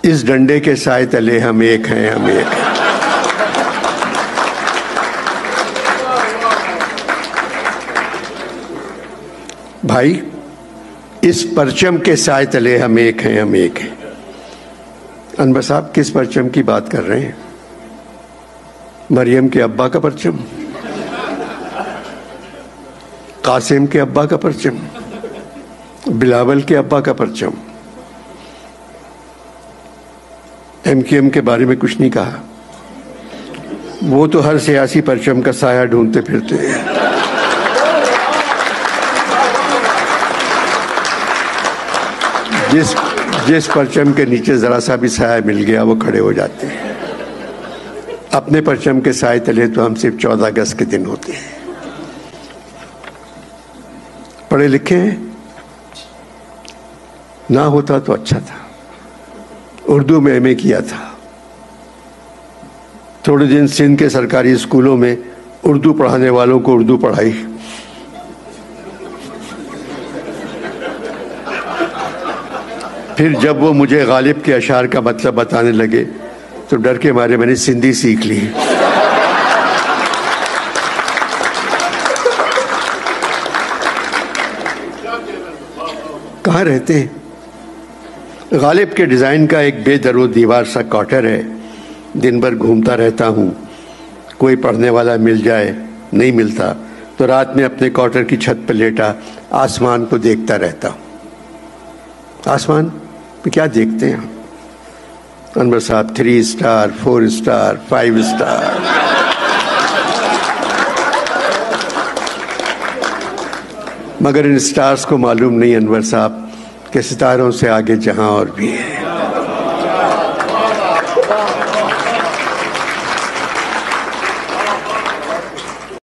इस डंडे के साए तले हम एक हैं, हम एक हैं। भाई, इस परचम के साए तले हम एक हैं, हम एक हैं। अनवर साहब किस परचम की बात कर रहे हैं? मरियम के अब्बा का परचम, कासिम के अब्बा का परचम, बिलावल के अब्बा का परचम। एमकेएम के बारे में कुछ नहीं कहा। वो तो हर सियासी परचम का साया ढूंढते फिरते हैं। जिस परचम के नीचे जरा सा भी साया मिल गया वो खड़े हो जाते हैं। अपने परचम के साए तले तो हम सिर्फ 14 अगस्त के दिन होते हैं। पढ़े लिखे हैं, ना होता तो अच्छा था। उर्दू में एमए किया था। थोड़े दिन सिंध के सरकारी स्कूलों में उर्दू पढ़ाने वालों को उर्दू पढ़ाई। फिर जब वो मुझे गालिब के अशार का मतलब बताने लगे तो डर के मारे मैंने सिंधी सीख ली। कहाँ रहते हैं? गालिब के डिजाइन का एक बेदरो दीवार सा क्वार्टर है। दिन भर घूमता रहता हूँ, कोई पढ़ने वाला मिल जाए, नहीं मिलता तो रात में अपने क्वार्टर की छत पर लेटा आसमान को देखता रहता हूँ। आसमान में क्या देखते हैं अनवर साहब? 3 स्टार, 4 स्टार, 5 स्टार। मगर इन स्टार्स को मालूम नहीं अनवर साहब कि सितारों से आगे जहां और भी है।